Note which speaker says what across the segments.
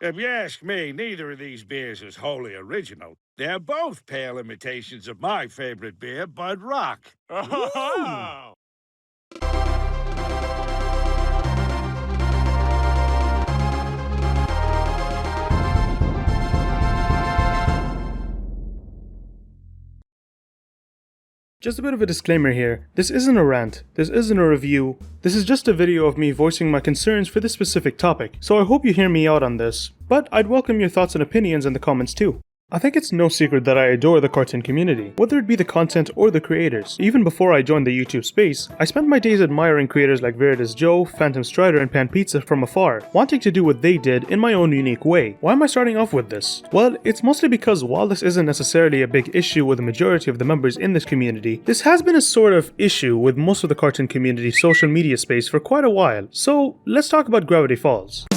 Speaker 1: If you ask me, neither of these beers is wholly original. They're both pale imitations of my favorite beer, Bud Rock.
Speaker 2: Oh! Just a bit of a disclaimer here, this isn't a rant, this isn't a review, this is just a video of me voicing my concerns for this specific topic, so I hope you hear me out on this, but I'd welcome your thoughts and opinions in the comments too. I think it's no secret that I adore the cartoon community, whether it be the content or the creators. Even before I joined the YouTube space, I spent my days admiring creators like Veridis, phantomstrider, and Pan Pizza from afar, wanting to do what they did in my own unique way. Why am I starting off with this? Well, it's mostly because while this isn't necessarily a big issue with the majority of the members in this community, this has been a sort of issue with most of the cartoon community social media space for quite a while. So let's talk about Gravity Falls.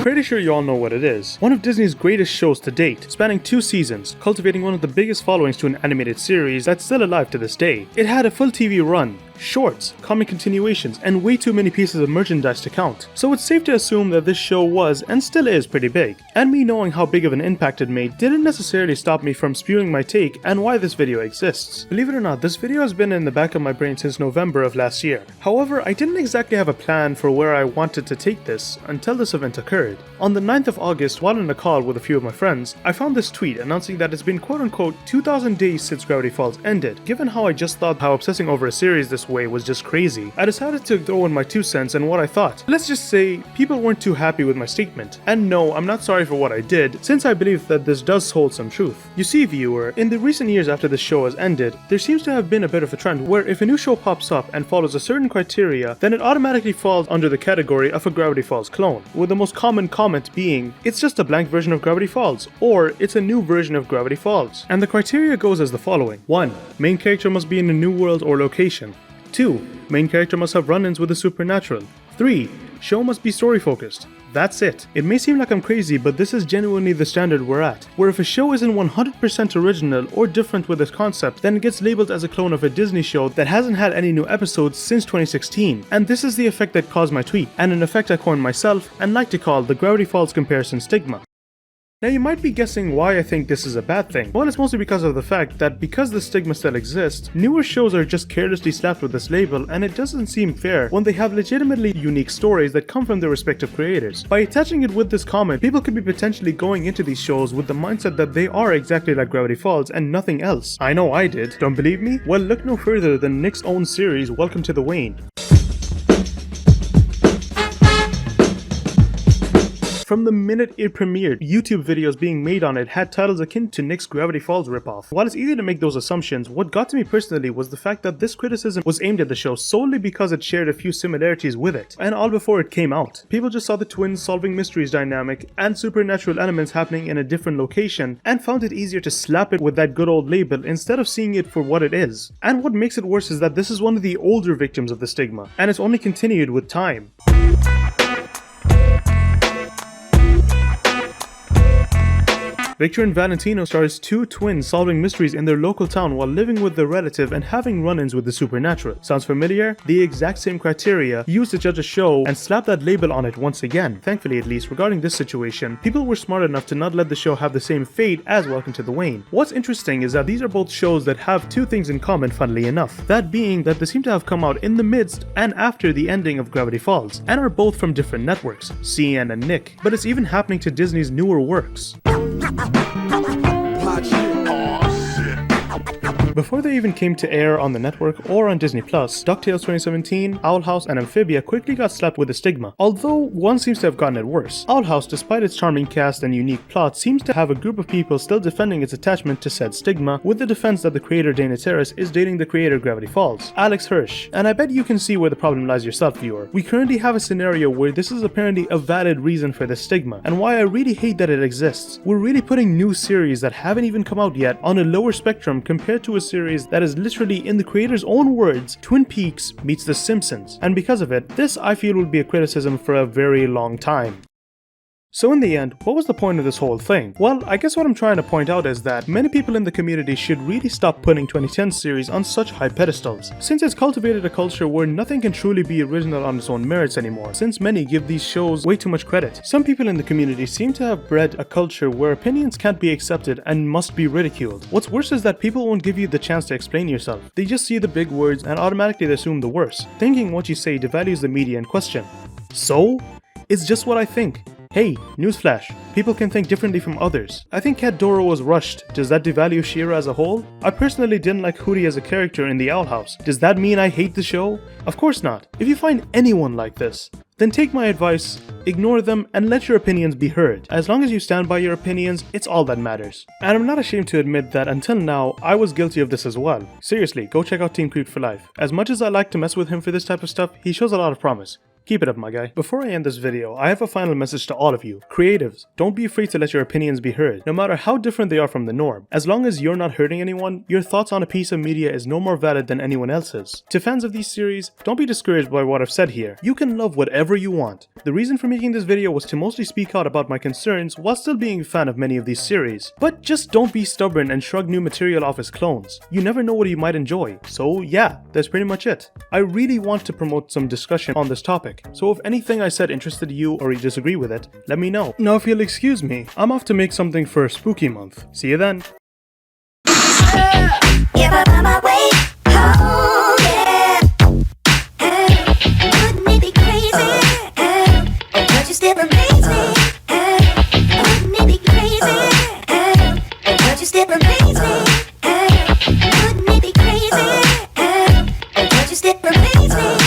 Speaker 2: Pretty sure you all know what it is. One of Disney's greatest shows to date, spanning 2 seasons, cultivating one of the biggest followings to an animated series that's still alive to this day. It had a full TV run, shorts, comic continuations, and way too many pieces of merchandise to count. So it's safe to assume that this show was, and still is, pretty big. And me knowing how big of an impact it made didn't necessarily stop me from spewing my take and why this video exists. Believe it or not, this video has been in the back of my brain since November of last year. However, I didn't exactly have a plan for where I wanted to take this until this event occurred. On the 9th of August, while on a call with a few of my friends, I found this tweet announcing that it's been quote-unquote 2,000 days since Gravity Falls ended. Given how I just thought how obsessing over a series this way was just crazy, I decided to throw in my 2 cents and what I thought. Let's just say people weren't too happy with my statement. And no, I'm not sorry for what I did, since I believe that this does hold some truth. You see, viewer, in the recent years after the show has ended, there seems to have been a bit of a trend where if a new show pops up and follows a certain criteria, then it automatically falls under the category of a Gravity Falls clone, with the most common comment being, it's just a blank version of Gravity Falls, or it's a new version of Gravity Falls. And the criteria goes as the following. 1. Main character must be in a new world or location. 2. Main character must have run-ins with the supernatural. 3. Show must be story focused. That's it. It may seem like I'm crazy, but this is genuinely the standard we're at, where if a show isn't 100% original or different with its concept, then it gets labeled as a clone of a Disney show that hasn't had any new episodes since 2016. And this is the effect that caused my tweet, and an effect I coined myself and like to call the Gravity Falls comparison stigma. Now you might be guessing why I think this is a bad thing. Well, it's mostly because of the fact that because the stigma still exists, newer shows are just carelessly slapped with this label, and it doesn't seem fair when they have legitimately unique stories that come from their respective creators. By attaching it with this comment, people could be potentially going into these shows with the mindset that they are exactly like Gravity Falls and nothing else. I know I did. Don't believe me? Well, look no further than Nick's own series, Welcome to the Wane. From the minute it premiered, YouTube videos being made on it had titles akin to Nick's Gravity Falls ripoff. While it's easy to make those assumptions, what got to me personally was the fact that this criticism was aimed at the show solely because it shared a few similarities with it, and all before it came out. People just saw the twins solving mysteries dynamic and supernatural elements happening in a different location, and found it easier to slap it with that good old label instead of seeing it for what it is. And what makes it worse is that this is one of the older victims of the stigma, and it's only continued with time. Victor and Valentino stars 2 twins solving mysteries in their local town while living with their relative and having run-ins with the supernatural. Sounds familiar? The exact same criteria used to judge a show and slap that label on it once again. Thankfully, at least, regarding this situation, people were smart enough to not let the show have the same fate as Welcome to the Wane. What's interesting is that these are both shows that have 2 things in common, funnily enough. That being that they seem to have come out in the midst and after the ending of Gravity Falls, and are both from different networks, CN and Nick. But it's even happening to Disney's newer works. Before they even came to air on the network or on Disney+, DuckTales 2017, Owl House, and Amphibia quickly got slapped with the stigma, although one seems to have gotten it worse. Owl House, despite its charming cast and unique plot, seems to have a group of people still defending its attachment to said stigma, with the defense that the creator Dana Terrace is dating the creator of Gravity Falls, Alex Hirsch. And I bet you can see where the problem lies yourself, viewer. We currently have a scenario where this is apparently a valid reason for this stigma, and why I really hate that it exists. We're really putting new series that haven't even come out yet on a lower spectrum compared to a series that is literally, in the creator's own words, Twin Peaks meets The Simpsons. And because of it, this I feel will be a criticism for a very long time. So in the end, what was the point of this whole thing? Well, I guess what I'm trying to point out is that many people in the community should really stop putting 2010 series on such high pedestals, since it's cultivated a culture where nothing can truly be original on its own merits anymore, since many give these shows way too much credit. Some people in the community seem to have bred a culture where opinions can't be accepted and must be ridiculed. What's worse is that people won't give you the chance to explain yourself. They just see the big words and automatically assume the worst, thinking what you say devalues the media in question. So? It's just what I think. Hey, newsflash, people can think differently from others. I think Cat Dora was rushed. Does that devalue She-Ra as a whole? I personally didn't like Hootie as a character in the Owl House. Does that mean I hate the show? Of course not. If you find anyone like this, then take my advice, ignore them, and let your opinions be heard. As long as you stand by your opinions, it's all that matters. And I'm not ashamed to admit that until now, I was guilty of this as well. Seriously, go check out Team Creep for Life. As much as I like to mess with him for this type of stuff, he shows a lot of promise. Keep it up, my guy. Before I end this video, I have a final message to all of you. Creatives, don't be afraid to let your opinions be heard, no matter how different they are from the norm. As long as you're not hurting anyone, your thoughts on a piece of media is no more valid than anyone else's. To fans of these series, don't be discouraged by what I've said here. You can love whatever you want. The reason for making this video was to mostly speak out about my concerns while still being a fan of many of these series. But just don't be stubborn and shrug new material off as clones. You never know what you might enjoy. So yeah, that's pretty much it. I really want to promote some discussion on this topic. So if anything I said interested you or you disagree with it, let me know. Now if you'll excuse me, I'm off to make something for spooky month. See you then.
Speaker 3: Step amazing.